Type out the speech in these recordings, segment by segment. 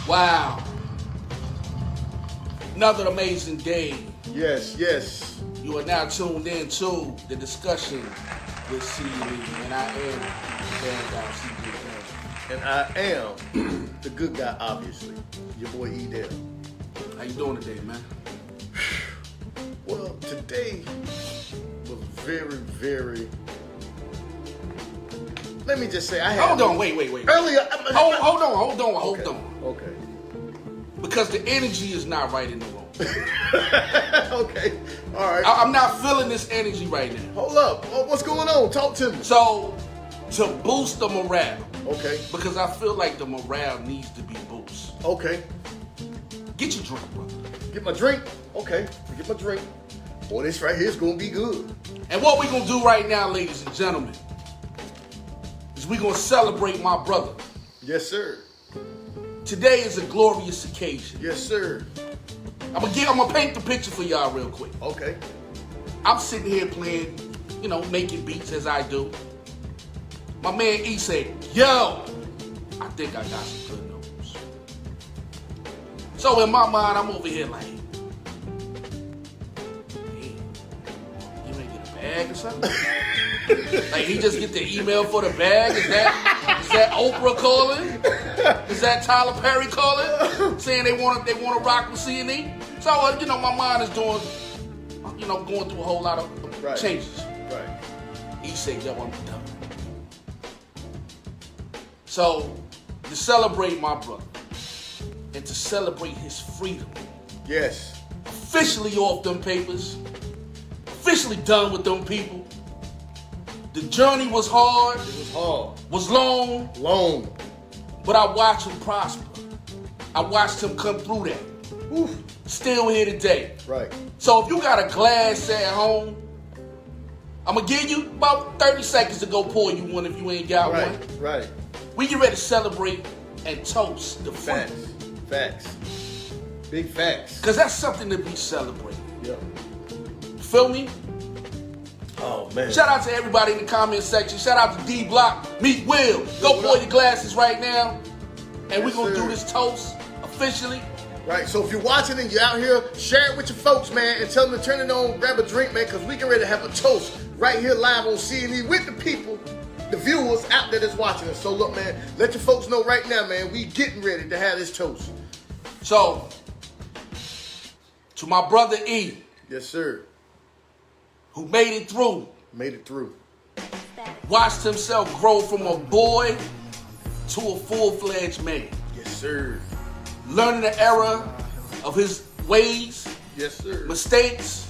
Wow. Another amazing day. Yes, yes. You are now tuned in to the discussion with C.E. and I am the bad guy, C.J. And I am the good guy, obviously. Your boy E. Dale. How you doing today, man? Well, today was very, very... Let me just say, I had... Hold on, wait. Earlier... Hold on. Okay. Because the energy is not right in the room. Okay, all right. I'm not feeling this energy right now. Hold up. What's going on? Talk to me. So, to boost the morale. Okay. Because I feel like the morale needs to be boosted. Okay. Get your drink, brother. Get my drink? Okay, get my drink. Boy, this right here is going to be good. And what we're going to do right now, ladies and gentlemen, is we're going to celebrate my brother. Yes, sir. Today is a glorious occasion. Yes, sir. I'm gonna paint the picture for y'all real quick. Okay. I'm sitting here playing, making beats as I do. My man E said, yo, I think I got some good news. So in my mind, I'm over here like, hey, you ready to get a bag or something? Like he just get the email for the bag? Is that Oprah calling? Is that Tyler Perry calling? Saying they want to rock with C&E? So, my mind is doing, going through a whole lot of changes. Right. He said, yo, I'm done. So, to celebrate my brother and to celebrate his freedom. Yes. Officially off them papers. Officially done with them people. The journey was hard. It was hard. Was long. Long. But I watched him prosper. I watched him come through that. Oof. Still here today. Right. So if you got a glass at home, I'm going to give you about 30 seconds to go pour you one if you ain't got one. Right. We get ready to celebrate and toast the freedom. Facts. Big facts. Because that's something to be celebrated. Yep. You feel me? Oh, man. Shout out to everybody in the comment section. Shout out to D Block, Meet Will. Go pour your glasses right now. And we're going to do this toast officially. Right, so if you're watching and you're out here, share it with your folks, man, and tell them to turn it on, grab a drink, man, because we get ready to have a toast right here live on C&E with the people, the viewers out there that's watching us. So look, man, let your folks know right now, man, we getting ready to have this toast. So, to my brother E. Yes, sir. Who made it through. Made it through. Watched himself grow from a boy to a full-fledged man. Yes, sir. Learning the error of his ways. Yes, sir. Mistakes.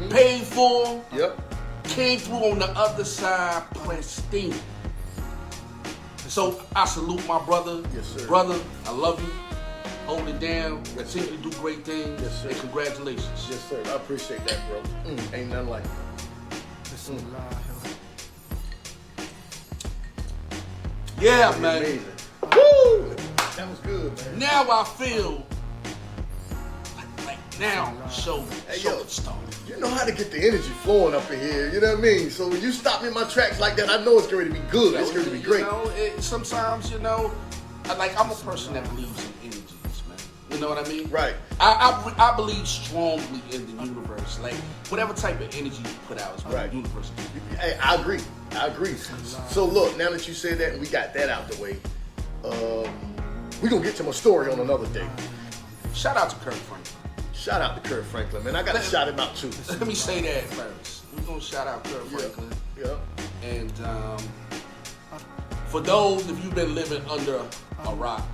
Paid for them. Yep. Came through on the other side pristine. And so I salute my brother. Yes, sir. Brother, I love you. Hold it down. Continue to do great things. Yes, sir. And congratulations. Yes, sir. I appreciate that, bro. Ain't nothing like it. Yeah, man. Amazing. Woo! That was good, man. Now I feel like now show yo. started. You know how to get the energy flowing up in here, you know what I mean? So when you stop me in my tracks like that, I know it's going to be good. It's going to be great. Sometimes, I'm a person that believes in energies, man. You know what I mean? Right. I believe strongly in the universe. Like, whatever type of energy you put out is what the universe gives. Hey, I agree. So look, now that you said that and we got that out the way, we're going to get to my story on another day. Shout out to Kirk Franklin. Shout out to Kirk Franklin, man. I got to shout him out too. Let me say that first. We're going to shout out Kirk Franklin. Yeah. And for those of you been living under a rock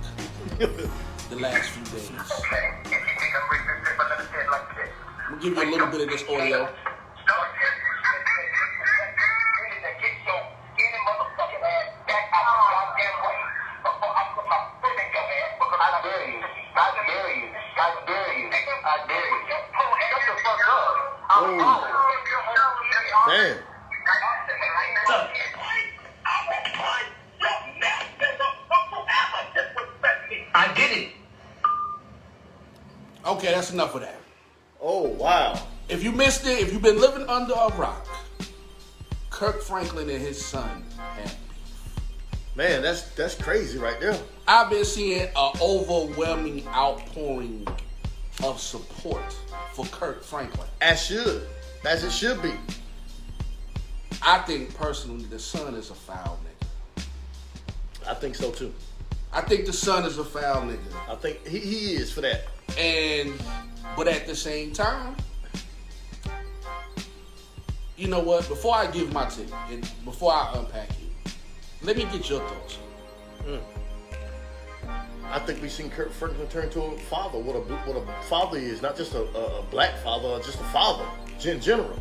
the last few days, I'm going to give you a little bit of this audio. Damn. I did it. Okay, that's enough of that. Oh, wow. If you missed it, if you've been living under a rock, Kirk Franklin and his son had beef. Man, that's crazy right there. I've been seeing an overwhelming outpouring of support for Kirk Franklin. As it should be. I think personally the son is a foul nigga. I think so too. I think the son is a foul nigga. I think he is for that. But at the same time, you know what? Before I give my take and before I unpack it, let me get your thoughts. I think we've seen Kirk Franklin turn to a father. What a father is, not just a black father, or just a father in general.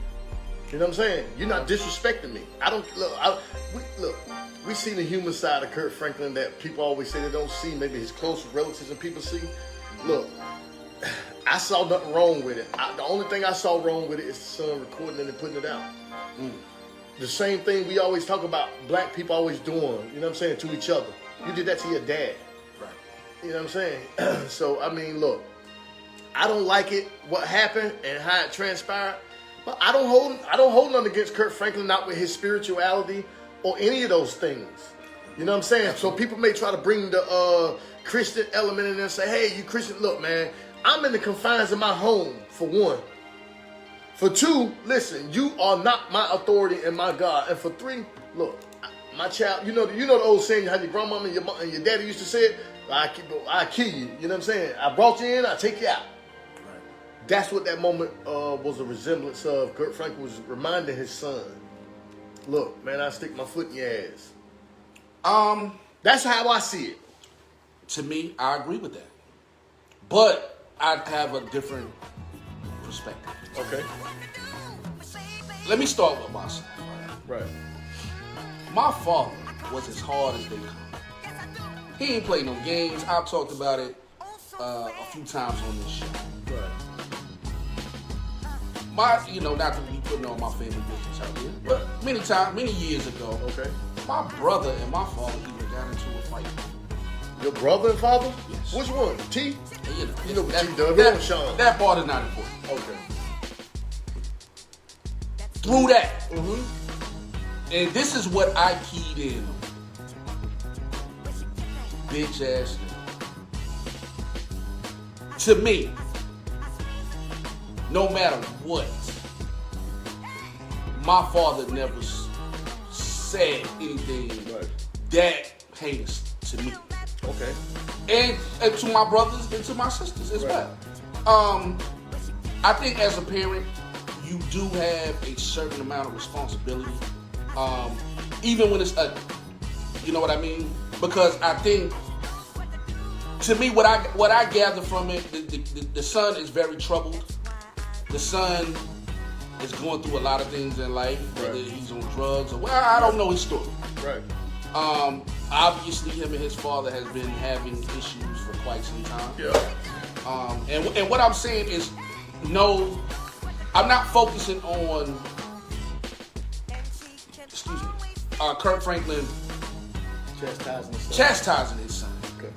You know what I'm saying? You're not disrespecting me. I don't look. We seen the human side of Kirk Franklin that people always say they don't see. Maybe his close relatives and people see. Look, I saw nothing wrong with it. The only thing I saw wrong with it is the son recording it and putting it out. The same thing we always talk about black people always doing, you know what I'm saying, to each other. You did that to your dad. Right. You know what I'm saying? So, I mean, look, I don't like it, what happened and how it transpired, but I don't hold nothing against Kirk Franklin, not with his spirituality or any of those things. You know what I'm saying? So people may try to bring the Christian element in there and say, hey, you Christian, look, man, I'm in the confines of my home, for one. For two, listen, you are not my authority and my God. And for three, look, my child, you know the old saying, how your grandmama and your daddy used to say it, I kill you. You know what I'm saying? I brought you in, I take you out. Right. That's what that moment was a resemblance of. Kirk Franklin was reminding his son, look, man, I stick my foot in your ass. That's how I see it. To me, I agree with that. But I have a different perspective. Okay. Let me start with myself. Right. My father was as hard as they come. He ain't played no games. I've talked about it a few times on this show. Right. Not to be putting on my family business out here, but many years ago, Okay. my brother and my father even got into a fight. Your brother and father? Yes. Which one? T? And, You know what T does. We don't Sean. That part is not important. Okay. Through that, Mm-hmm. and this is what I keyed in on. Bitch ass nigga. To me, no matter what, my father never said anything that heinous to me. Okay. And to my brothers and to my sisters as well. I think as a parent, you do have a certain amount of responsibility, even when it's ugly. You know what I mean? Because I think, to me, what I gather from it, the son is very troubled. The son is going through a lot of things in life, whether he's on drugs or I don't know his story. Right. Obviously, him and his father has been having issues for quite some time. Yeah. And what I'm saying is, no, I'm not focusing on, Kirk Franklin chastising his son. Okay.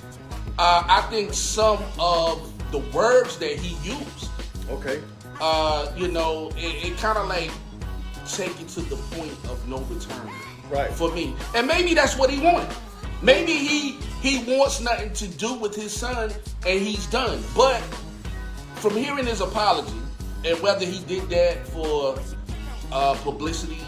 I think some of the words that he used, Okay. it kind of like take it to the point of no return. Right. For me. And maybe that's what he wanted. Maybe he wants nothing to do with his son and he's done. But from hearing his apology, and whether he did that for publicity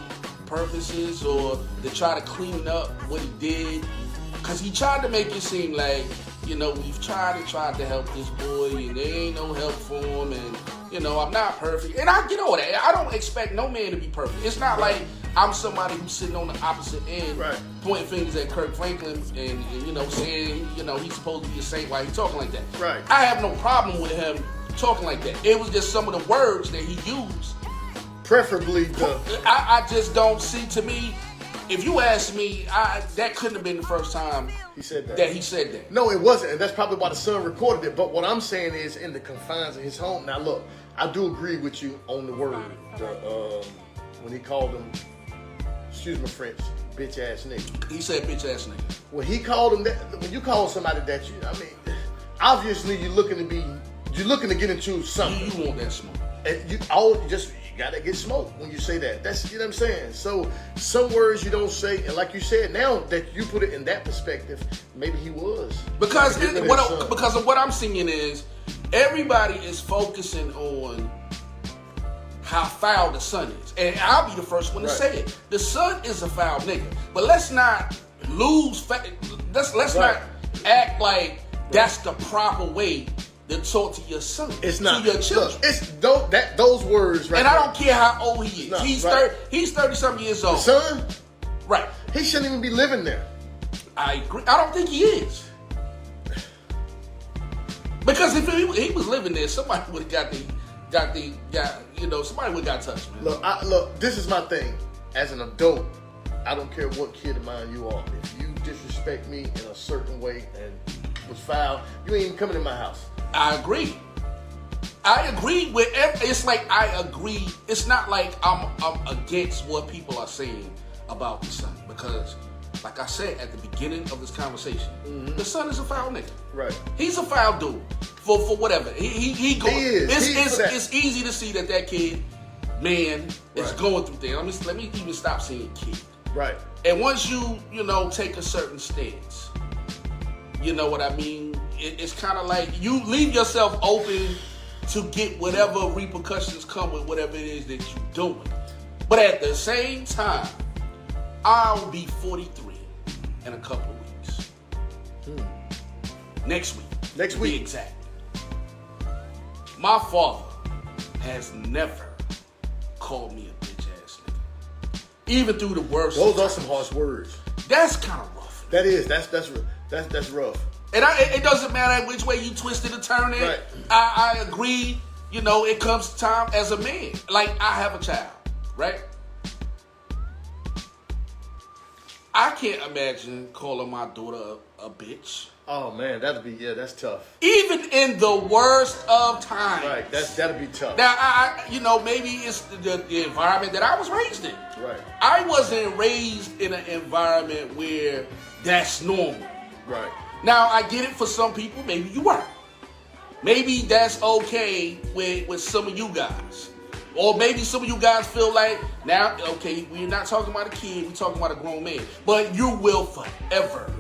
purposes or to try to clean up what he did, because he tried to make it seem like, we've tried to help this boy and there ain't no help for him, and I'm not perfect. And I get all that. I don't expect no man to be perfect. It's not like I'm somebody who's sitting on the opposite end, pointing fingers at Kirk Franklin and saying, he's supposed to be a saint while he's talking like that. Right. I have no problem with him talking like that. It was just some of the words that he used. Preferably the... I just don't see, to me, if you ask me, that couldn't have been the first time he said that. No, it wasn't, and that's probably why the son recorded it. But what I'm saying is, in the confines of his home. Now, look, I do agree with you on the word. When he called him, excuse my French, bitch ass nigga. He said bitch ass nigga. When he called him that, when you call somebody that, obviously you're looking to get into something. You want that smoke. And gotta get smoked when you say that. That's, you know what I'm saying? So some words you don't say, and like you said, now that you put it in that perspective, maybe he was. Because of what I'm seeing is everybody is focusing on how foul the son is. And I'll be the first one to say it. The son is a foul nigga. But let's not let's not act like that's the proper way to talk to your son. It's not. To your children. Look, it's those words right and there. I don't care how old he is. No, He's right. 30-something years old. The son? Right. He shouldn't even be living there. I agree. I don't think he is. Because if he was living there, somebody would have somebody would have got touched, man. Look, this is my thing. As an adult, I don't care what kid of mine you are. If you disrespect me in a certain way and was foul, you ain't even coming in my house. I agree. It's like I agree. It's not like I'm against what people are saying about the son, because like I said at the beginning of this conversation, the son is a foul nigga. Right. He's a foul dude for whatever. He going. It's easy to see that kid, man, is going through things. Let me even stop saying kid. Right. And once you take a certain stance, you know what I mean? It's kind of like you leave yourself open to get whatever repercussions come with whatever it is that you're doing. But at the same time, I'll be 43 in a couple of weeks. Next week. Next to week. be exact. My father has never called me a bitch ass nigga. Even through the worst. Those are some harsh words. That's kind of rough. That is. That's rough. And it doesn't matter which way you twist it or turn it. Right. I agree. It comes time as a man. Like, I have a child, right? I can't imagine calling my daughter a bitch. Oh man, that's tough. Even in the worst of times. Right, that'd be tough. Now, maybe it's the environment that I was raised in. Right. I wasn't raised in an environment where that's normal. Right. Now, I get it for some people. Maybe you weren't. Maybe that's okay with some of you guys. Or maybe some of you guys feel like, now, okay, we're not talking about a kid, we're talking about a grown man. But you will forever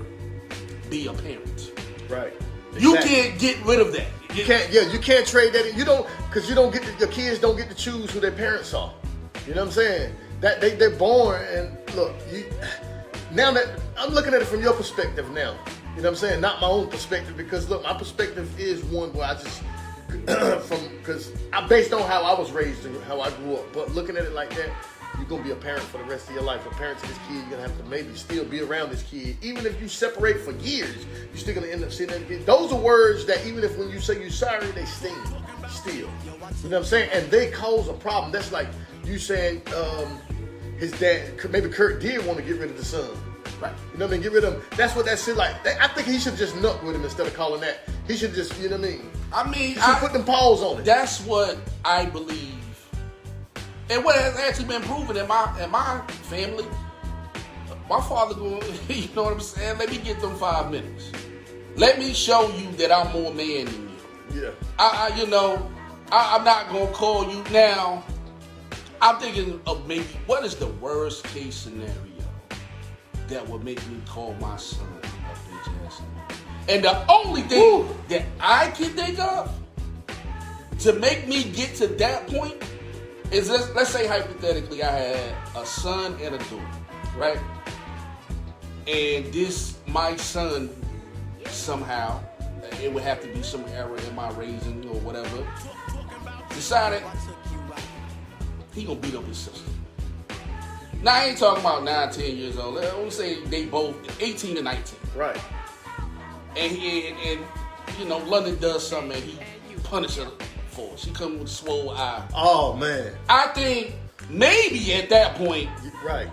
be a parent. Right. Exactly. You can't get rid of that. You can't trade that. Your kids don't get to choose who their parents are. You know what I'm saying? That they're born, and look, now that I'm looking at it from your perspective now. You know what I'm saying? Not my own perspective, because look, my perspective is one where I just because I based on how I was raised and how I grew up. But looking at it like that, you're gonna be a parent for the rest of your life. A parent to this kid, you're gonna have to maybe still be around this kid. Even if you separate for years, you're still gonna end up seeing that kid. Those are words that even if when you say you're sorry, they sting still. You know what I'm saying? And they cause a problem. That's like you saying his dad, maybe Kirk did want to get rid of the son. Right. You know what I mean? Get rid of him. That's what that shit like. I think he should just nut with him instead of calling that. He should just, you know what I mean? He should put them paws on it. That's what I believe. And what has actually been proven in my family, my father going, you know what I'm saying? Let me get them 5 minutes. Let me show you that I'm more man than you. Yeah. I'm not going to call you now. I'm thinking of maybe what is the worst case scenario that would make me call my son a bitch ass nigga. And the only thing that I can think of to make me get to that point is let's say hypothetically I had a son and a daughter, right? And my son somehow, it would have to be some error in my raising or whatever, decided he gonna beat up his sister. Now, I ain't talking about 9, 10 years old. Let's say they both 18 and 19. Right. And London does something and he punishes her for it. She come with a swole eye. Oh, man. I think maybe at that point, right.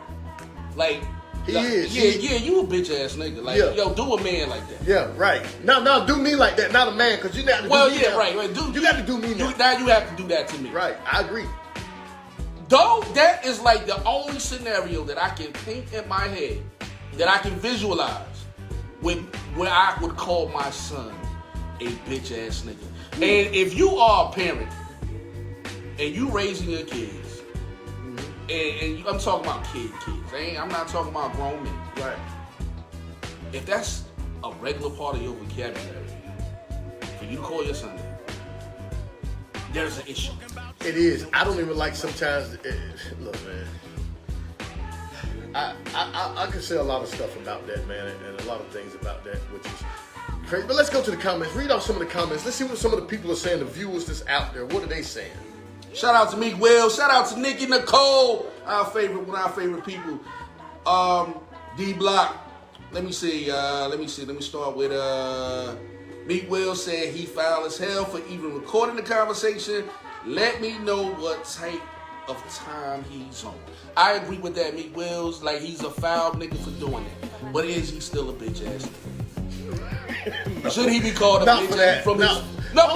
Like, he is. Yeah, you a bitch ass nigga. Like, yo, do a man like that. Yeah, right. No, do me like that, not a man, because you got to do me now. Right. You got to do me now. Now you have to do that to me. Right, I agree. Though that is like the only scenario that I can think in my head, that I can visualize, where I would call my son a bitch ass nigga. And if you are a parent and you raising your kids, and I'm talking about kids. I'm not talking about grown men. Right. If that's a regular part of your vocabulary, for you to call your son that, there's an issue. It is. I don't even like sometimes. Look, man. I can say a lot of stuff about that, man, and a lot of things about that, which is crazy. But let's go to the comments. Read off some of the comments. Let's see what some of the people are saying. The viewers that's out there. What are they saying? Shout out to Meek Will. Shout out to Nikki Nicole. One of our favorite people. D Block. Let me see. Let me start with Meek Will said he foul as hell for even recording the conversation. Let me know what type of time he's on. I agree with that, Meek Will's. Like, he's a foul nigga for doing it. But is he still a bitch ass nigga? Should he be called a Not bitch for that. ass from No. his... No,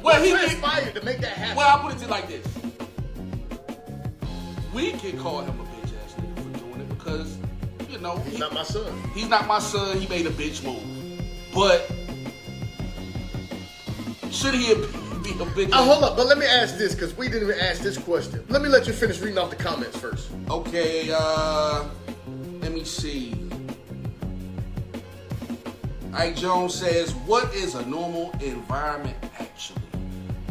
What transpired to make that happen? Well, I'll put it like this. We can call him a bitch ass nigga for doing it because, you know... He's not my son. He's not my son. He made a bitch move. But should he be a bitch ass? Hold up, but let me ask this because we didn't even ask this question. Let me let you finish reading off the comments first. Okay, let me see. Ike Jones says, what is a normal environment actually?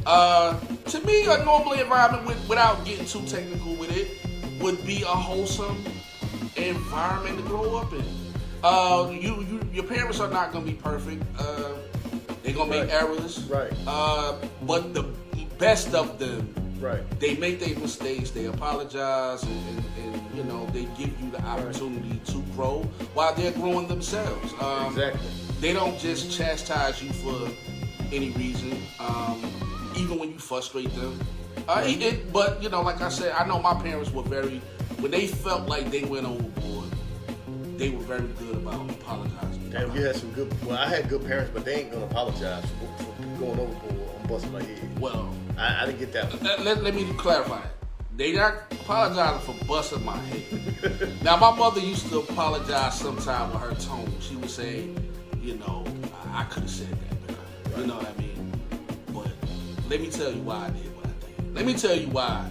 To me, a normal environment, without getting too technical with it, would be a wholesome environment to grow up in. Your parents are not going to be perfect. They're going to make errors. Right. But the best of them, right, they make their mistakes, they apologize, and you know, they give you the opportunity to grow while they're growing themselves. Exactly. They don't just chastise you for any reason, even when you frustrate them. But, you know, like I said, I know my parents were when they felt like they went overboard, they were very good about apologizing. Damn, you had some good... Well, I had good parents, but they ain't going to apologize for going overboard on busting my head. Well... I didn't get that one. Let me clarify. They not apologizing for busting my head. Now, my mother used to apologize sometimes with her tone. She would say, you know, I could have said that better. Right. You know what I mean? But let me tell you why I did what I did. Let me tell you why.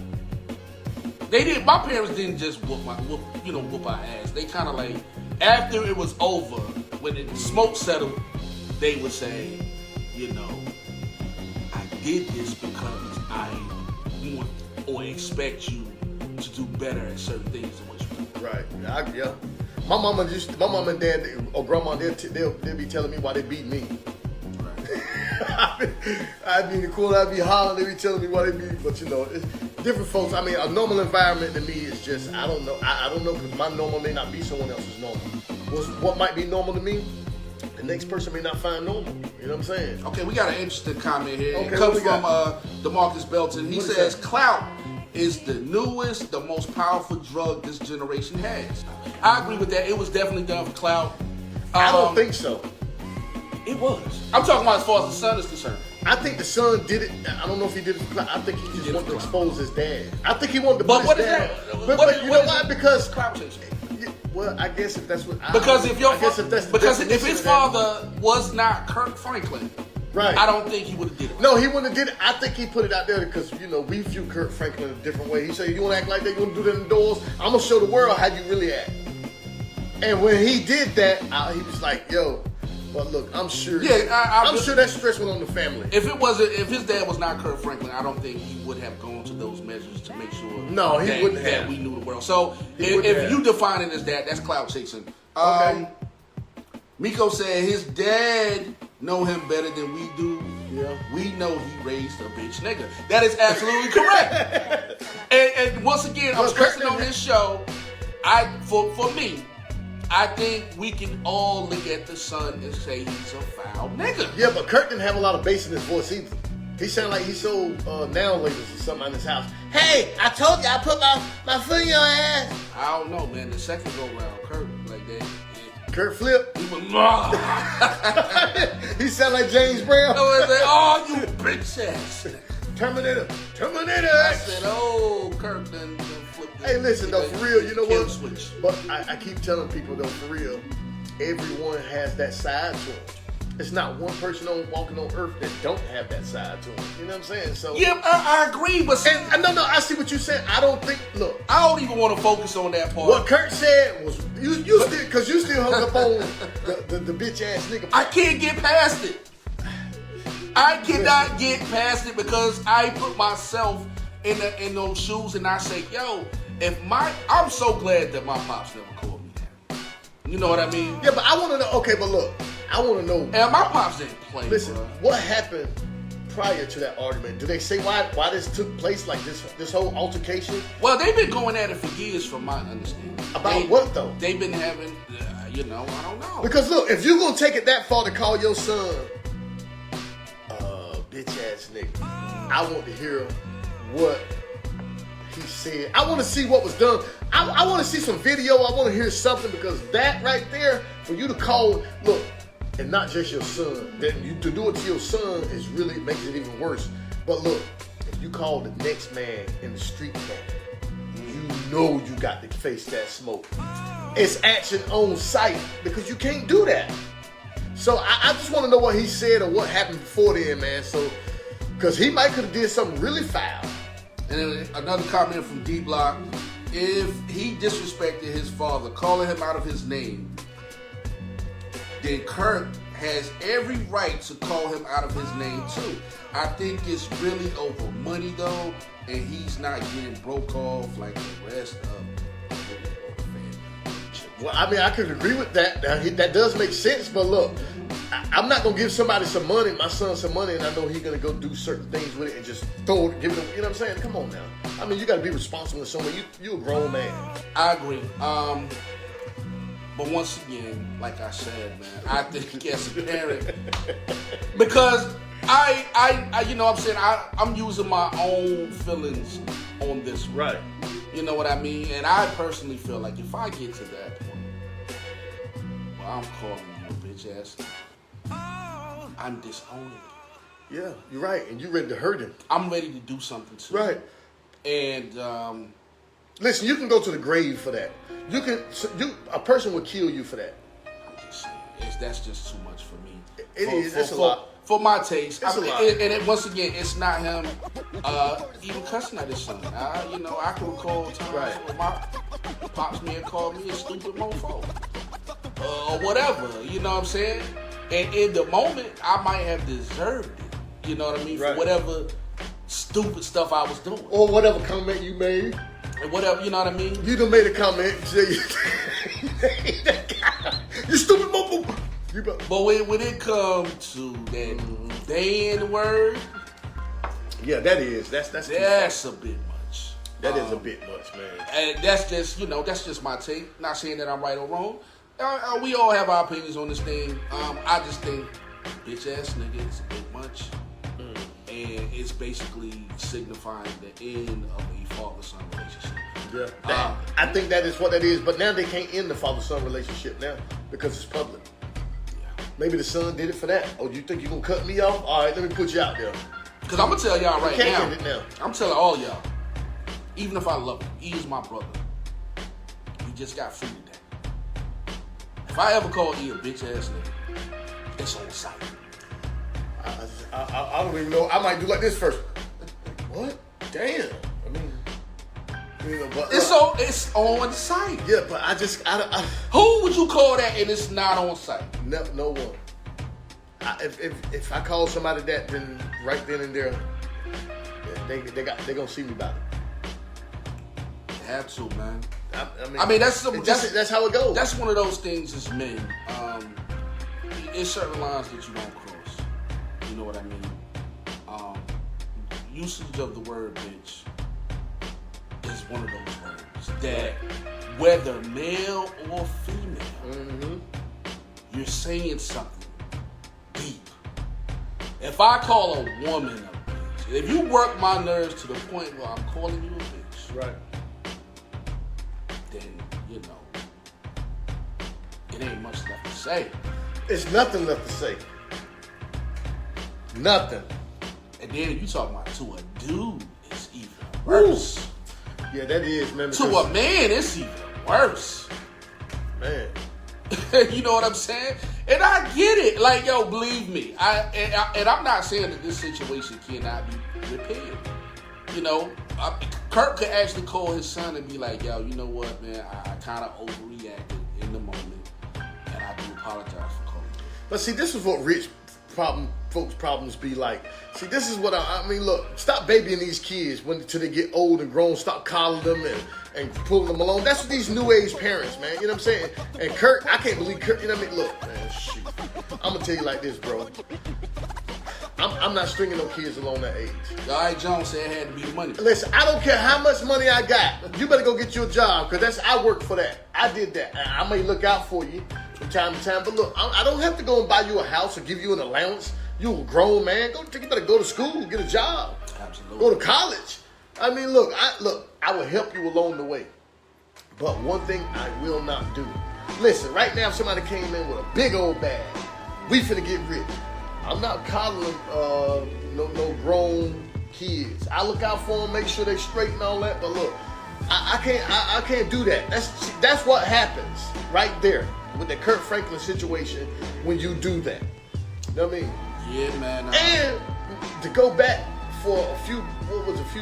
My parents didn't just whoop our ass. They kind of like, after it was over, when the smoke settled, they would say, you know, I did this because I want or expect you to do better at certain things than what you do. Right. Yeah. My mama and dad or grandma, they'll be telling me why they beat me. Right. I'd be in the corner, I'd be hollering, they be telling me why they beat me. But you know, it's different folks. I mean, a normal environment to me is just, I don't know. I don't know because my normal may not be someone else's normal. What might be normal to me, the next person may not find normal. You know what I'm saying? Okay, we got an interesting comment here. Okay, it comes from DeMarcus Belton. He says, clout is the newest, the most powerful drug this generation has. I agree with that. It was definitely done for clout. I don't think so. It was. I'm talking about as far as the son is concerned. I think the son did it. I don't know if he did it for clout. I think he just wanted to expose his dad. I think he wanted to put his dad. But you know why? Because clout chasing. Well, I guess if that's what. If his father was not Kirk Franklin, right, I don't think he would have did it. No, he wouldn't have did it. I think he put it out there because we view Kirk Franklin in a different way. He said, "You want to act like that? You want to do that indoors? I'm gonna show the world how you really act." And when he did that, he was like, "Yo." But look, I'm sure. Yeah, I'm sure that stress went on the family. If his dad was not Kirk Franklin, I don't think he would have gone to those measures to make sure. No, he wouldn't have. That we knew the world. So if you define it as that, that's clout chasing. Okay. Miko said his dad know him better than we do. Yeah. We know he raised a bitch nigga. That is absolutely correct. and once again, I'm stressing on this show. For me. I think we can all look at the son and say he's a foul nigga. Yeah, but Kirk didn't have a lot of bass in his voice either. He sounded like he sold nail lasers or something in his house. Hey, I told you I put my foot in your ass. I don't know, man. The second go round, Kirk like that. Kirk flip. He was he sound like James Brown. Oh, you bitch ass. Terminator. I said, oh, Kirk done flipped. Hey, listen though, for real, you know what? Switch. But I keep telling people though, for real, everyone has that side to them. it's not one person walking on earth that don't have that side to them. You know what I'm saying? So Yeah, I agree, but see, no, I see what you're saying. I don't think. Look, I don't even want to focus on that part. what Kirk said was you still because you still hung up on the bitch ass nigga. I can't get past it. I cannot get past it because I put myself in those shoes and I say, yo, I'm so glad that my pops never called me that. You know what I mean? Yeah, but I want to know. Okay, but look, I want to know. And my pops didn't play. Listen, bro. what happened prior to that argument? Do they say why this took place? Like this whole altercation? Well, they've been going at it for years, from my understanding. About what though? They've been having, I don't know. Because look, if you're gonna take it that far to call your son bitch ass nigga, I want to hear what he said. I want to see what was done. I want to see some video. I want to hear something, because that right there, for you to call, look, and not just your son, then to do it to your son makes it even worse. But look, if you call the next man in the street man, you know you got to face that smoke. It's action on sight, because you can't do that. So I just want to know what he said or what happened before then, man. So, because he might could have did something really foul. And then another comment from D Block: if he disrespected his father, calling him out of his name, then Kirk has every right to call him out of his name too. I think it's really over money though, and he's not getting broke off like the rest of the family. Well, I mean, I could agree with that. That does make sense, but look, I'm not gonna give somebody some money, my son some money, and I know he's gonna go do certain things with it and just throw it, give it. You know what I'm saying? Come on now. I mean, you got to be responsible in some way. You a grown man. I agree. But once again, like I said, man, I think as a parent, because I you know what I'm saying, I'm using my own feelings on this one. Right. You know what I mean? And I personally feel like if I get to that point, well, I'm calling you a bitch ass, I'm disowning you. Yeah, you're right, and you ready to hurt him. I'm ready to do something to Right. him. And listen, you can go to the grave for that. A person would kill you for that. I'm just saying, that's just too much for me. It is. It's a lot. For my taste. It's a lot. Once again, it's not him even cussing at his son. You know, I can recall times where my pops man called me a stupid mofo. Or whatever, you know what I'm saying? And in the moment, I might have deserved it. You know what I mean? Right. For whatever stupid stuff I was doing. Or whatever comment you made. And whatever, you know what I mean? You done made a comment. You stupid mofo. But when it comes to that day in the word, yeah, that's a bit much. That is a bit much, man. And that's just my take. Not saying that I'm right or wrong. We all have our opinions on this thing. I just think bitch ass nigga is a bit much, and it's basically signifying the end of a father-son relationship. Yeah, I think that is what that is. But now they can't end the father-son relationship now because it's public. Maybe the son did it for that. Oh, you think you're going to cut me off? All right, let me put you out there. Because I'm going to tell y'all right can't end it now. I'm telling all y'all, even if I love him, he is my brother. He just got free today. If I ever call E a bitch ass nigga, it's on sight. I don't even know. I might do like this first. What? Damn. I mean, you know, but it's on sight. Yeah, but who would you call that and it's not on sight? No one. If I call somebody that, then right then and there, they gonna see me about it. You have to, man. I mean that's how it goes. That's one of those things as men. It's certain lines that you don't cross. You know what I mean? Usage of the word bitch is one of those words that, whether male or female, you're saying something deep. If I call a woman a bitch, if you work my nerves to the point where I'm calling you a bitch, right, then, you know, it ain't much left to say. It's nothing left to say. Nothing. And then if you talking about to a dude, it's even worse. Ooh. Yeah, that is, man. To a man, it's even worse. Man. You know what I'm saying? And I get it. Like, yo, believe me. And I'm not saying that this situation cannot be repaired. You know, Kirk could actually call his son and be like, yo, you know what, man? I kind of overreacted in the moment, and I do apologize for calling you. But see, this is what rich folks' problems be like. See, this is what I mean. Look, stop babying these kids until they get old and grown. Stop coddling them and pulling them along. That's what these new age parents, man. You know what I'm saying? And Kirk, I can't believe Kirk. You know what I mean? Look, man, shoot. I'm gonna tell you like this, bro. I'm not stringing no kids along that age. All right, Jones said it had to be the money. Listen, I don't care how much money I got. You better go get your job, because I worked for that. I did that. I may look out for you from time to time, but look, I don't have to go and buy you a house or give you an allowance. You a grown man. You better go to school, get a job. Absolutely. Go to college. I mean, look, I will help you along the way. But one thing I will not do. Listen, right now, if somebody came in with a big old bag, we finna get rich. I'm not coddling no grown kids. I look out for them, make sure they straight and all that. But look, I can't do that. That's what happens right there with the Kirk Franklin situation when you do that. You know what I mean? Yeah, man. And to go back for a few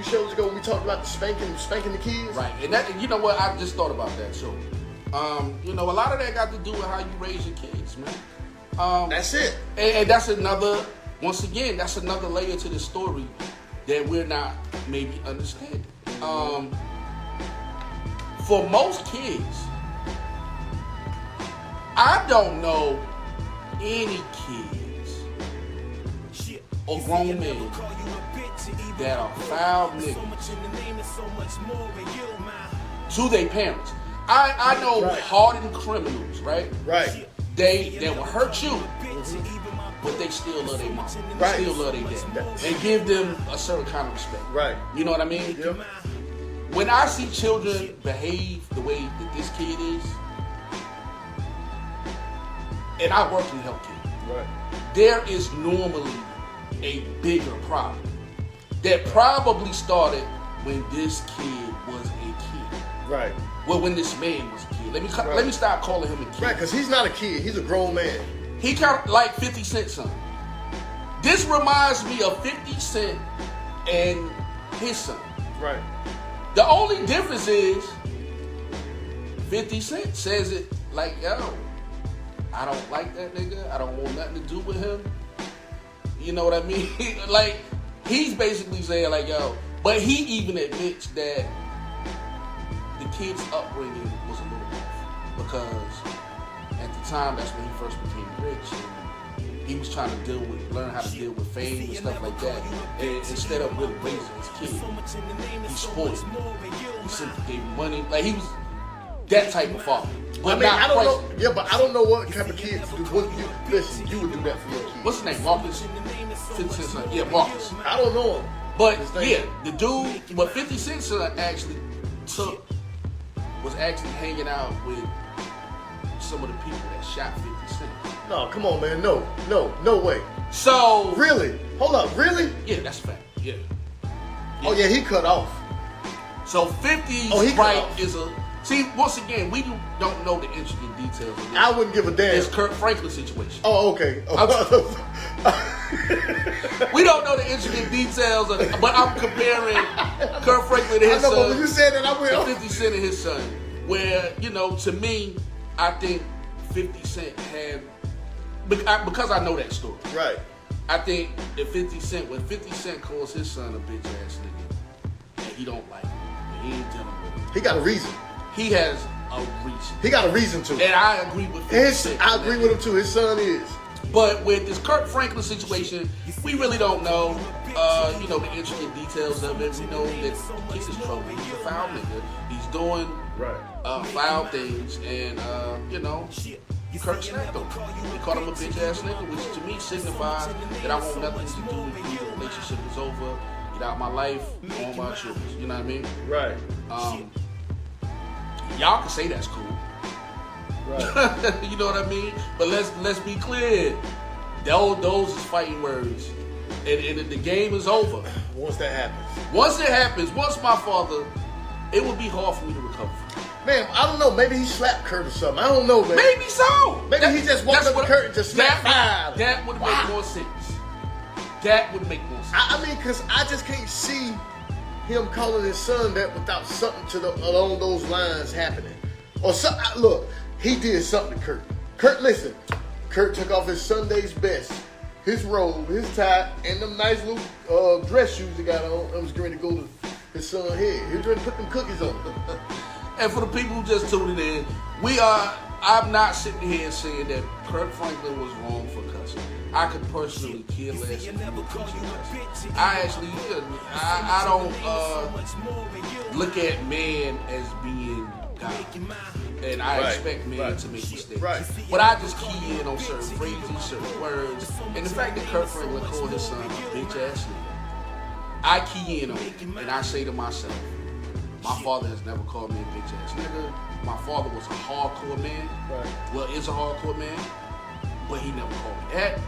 shows ago when we talked about the spanking the kids. Right, and that, you know what? I just thought about that too. You know, a lot of that got to do with how you raise your kids, man. That's it. And that's another, once again, that's another layer to the story that we're not maybe understanding. For most kids, I don't know any kids or grown men that are foul niggas to their parents. I know Right. hardened criminals, right? Right. They will hurt you, but they still love their mom. Right. Still love their dad. And give them a certain kind of respect. Right. You know what I mean? Yep. When I see children behave the way that this kid is, and I work in healthcare, Right. there is normally a bigger problem that probably started when this kid was a kid. Right. Well, when this man was a kid. Right. Let me stop calling him a kid. Right, because he's not a kid. He's a grown man. He kind of like 50 Cent son. This reminds me of 50 Cent and his son. Right. The only difference is 50 Cent says it like, yo, I don't like that nigga. I don't want nothing to do with him. You know what I mean? Like, he's basically saying like, yo, but he even admits that the kid's upbringing was a little off, because at the time that's when he first became rich, and he was trying to learn how to deal with fame and stuff like that. And instead of really raising his kid, he spoiled him. He simply gave him money. Like, he was that type of father. But I don't know. present. Yeah, but I don't know what type of kid. Listen, you would do that for your kid. What's his name? Marcus? 50 Cent's son. Yeah, Marcus. I don't know him. But His name- yeah, the dude, but 50 Cent's son actually was actually hanging out with some of the people that shot 50 Cent. No, come on, man. No way. So Really? Hold up. Really? yeah, that's a fact. Yeah. Oh yeah, he cut off. So 50's Oh, he cut right off. is a. See, once again, we don't know the intricate details of this. I wouldn't give a damn. This Kirk Franklin situation. Oh, okay. We don't know the intricate details, but I'm comparing Kirk Franklin and I his know, but son when you said that, I to will. 50 Cent and his son. Where, you know, to me, I think 50 Cent had, because I know that story. Right. I think that 50 Cent, when 50 Cent calls his son a bitch ass nigga, and he don't like him, and he ain't dealing with him, He got a reason. he has a reason. He got a reason to. And I agree with 50 Cent. I agree with him too. His son is. But with this Kirk Franklin situation, we really don't know, you know, the intricate details of it. We know that the kid is trouble. He's a foul nigga. He's doing foul things, and you know, Kirk snapped him. They called him a bitch ass nigga, which to me signifies that I want nothing to do with you. The relationship is over. Get out my life. Go on about yours. You know what I mean? Right. Y'all can say that's cool. Right. You know what I mean? But let's be clear. Those is fighting words, and the game is over. Once that happens. Once it happens, once my father, it would be hard for me to recover from. Man, I don't know. Maybe he slapped Kurt or something. I don't know, man. Maybe so. Maybe he just walked up to Kurt and just slapped five. That would make more sense. That would make more sense. I mean, because I just can't see him calling his son that without something along those lines happening. Or something. Look, he did something to Kurt. Kurt, listen. Kurt took off his Sunday's best, his robe, his tie, and them nice little dress shoes he got on. I was going to go to his son's head. He was going to put them cookies on. And for the people who just tuned in, I'm not sitting here saying that Kirk Franklin was wrong for cussing. I could personally care less. I actually, I don't look at man as being God. And I expect men to make mistakes. Right. But I just key in on certain phrases, certain words. And the fact that Kirk Franklin called his son a bitch ass nigga, I key in on it. And I say to myself, my father has never called me a bitch ass nigga. My father was a hardcore man. Right. Well, is a hardcore man. But he never called me that.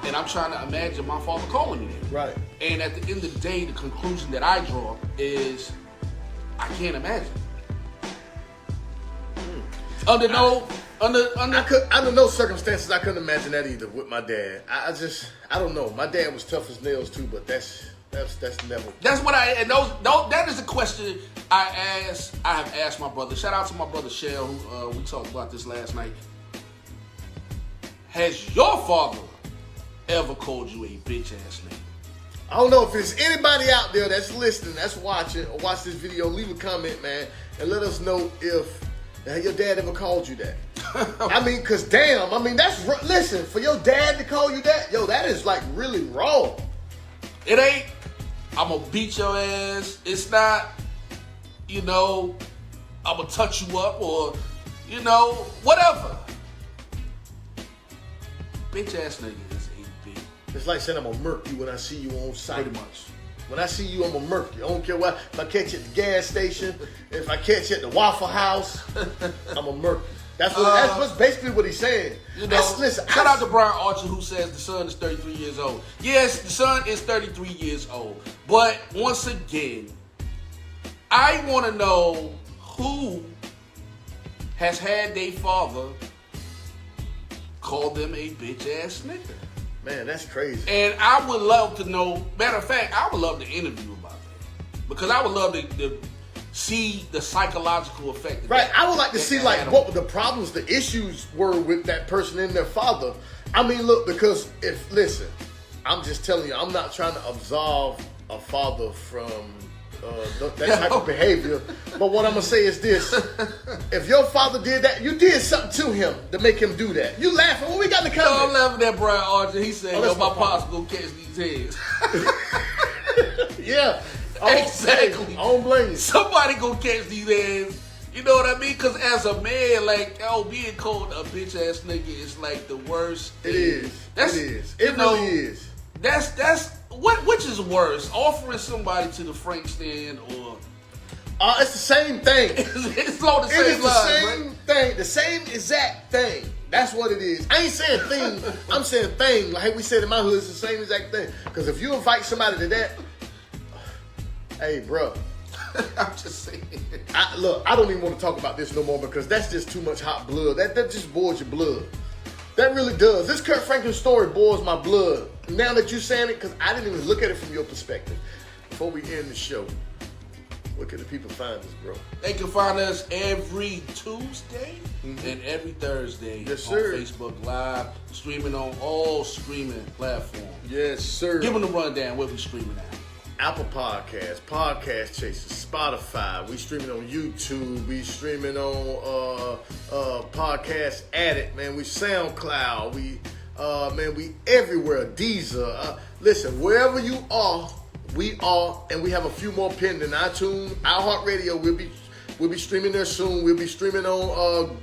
And I'm trying to imagine my father calling me that. Right. And at the end of the day, the conclusion that I draw is I can't imagine. Under no circumstances, I couldn't imagine that either with my dad. I don't know. My dad was tough as nails too, but that's never. That's what that is a question I have asked my brother. Shout out to my brother Shell, who we talked about this last night. Has your father ever called you a bitch ass nigga? I don't know if there's anybody out there that's listening, that's watching, or watch this video. Leave a comment, man, and let us know if your dad ever called you that. I mean, cause damn, I mean listen, for your dad to call you that, yo, that is like really wrong. It ain't, I'm gonna beat your ass. It's not, I'm gonna touch you up or, whatever. Bitch ass nigga is a big. It's like saying I'm gonna murk you when I see you on sight. Pretty much. When I see you, I'm gonna murk you. I don't care what. If I catch you at the gas station, if I catch you at the Waffle House, I'm gonna murk you. That's basically what he's saying. Shout out to Brian Archer, who says the son is 33 years old. Yes, the son is 33 years old. But once again, I want to know who has had their father call them a bitch ass nigga. Man, that's crazy. And I would love to know, matter of fact, I would love to interview about that. Because I would love to see the psychological effect. Right, I would like to see what the problems, the issues were with that person and their father. I mean, look, because I'm just telling you, I'm not trying to absolve a father from that type of behavior. But what I'm going to say is this. If your father did that, you did something to him to make him do that. You laughing. What we got in the comments? I'm laughing at Brian Archer. He said, my pops gonna catch these heads. Yeah. Exactly. I don't blame you. Somebody gonna catch these heads. You know what I mean? Because as a man, being called a bitch ass nigga is like the worst thing. It is. It really is. Which is worse, offering somebody to the Frank stand or? It's the same thing. It's all the same line, thing. The same exact thing. That's what it is. I ain't saying thing. I'm saying thing. Like we said in my hood, it's the same exact thing. Because if you invite somebody to that, hey, bro. I'm just saying. I don't even want to talk about this no more because that's just too much hot blood. That just boils your blood. That really does. This Kirk Franklin story boils my blood. Now that you're saying it, because I didn't even look at it from your perspective. Before we end the show, where can the people find us, bro? They can find us every Tuesday and every Thursday on Facebook Live, streaming on all streaming platforms. Yes, sir. Give them the rundown where we streaming at. Apple Podcasts, Podcast Chasers, Spotify. We streaming on YouTube. We streaming on Podcast Addict, man. We SoundCloud. We everywhere. Deezer. Listen, wherever you are, we are, and we have a few more pending. iTunes, iHeartRadio. We'll be streaming there soon. We'll be streaming on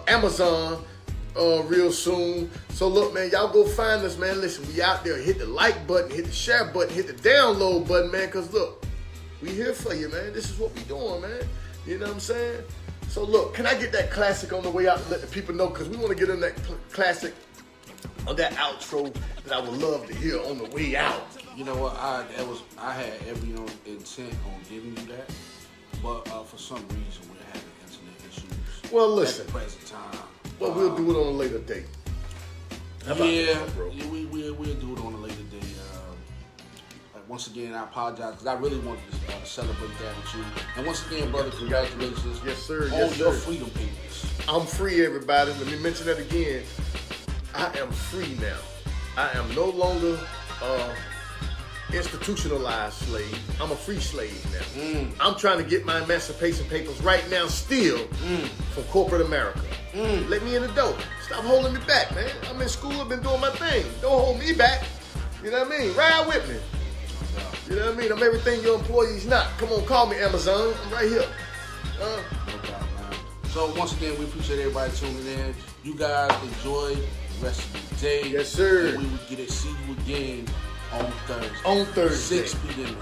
Amazon real soon. So look, man, y'all go find us, man. Listen, we out there. Hit the like button, hit the share button, hit the download button, man. Cause look, we here for you, man. This is what we doing, man. You know what I'm saying? So look, can I get that classic on the way out to let the people know? Cause we want to get on that classic, on that outro that I would love to hear on the way out. You know what? I had every intent on giving you that, but for some reason we're having Well, at listen. the present time. Well, we'll do it on a later date. How about Yeah, that, bro? yeah, we'll do it on a later date. Once again, I apologize because I really wanted to celebrate that with you. And once again, brother, congratulations. Yes, sir. On Yes, your sir. freedom papers. I'm free, everybody. Let me mention that again. I am free now. I am no longer institutionalized slave. I'm a free slave now. I'm trying to get my emancipation papers right now still from corporate America. Let me in the door. Stop holding me back, man. I'm in school. I've been doing my thing. Don't hold me back. You know what I mean? Ride with me. You know what I mean? I'm everything your employee's not. Come on, call me Amazon. I'm right here. No problem, man. So once again, we appreciate everybody tuning in. You guys enjoy the rest of the day. Yes, sir. And we will see you again on Thursday. On Thursday. 6 p.m.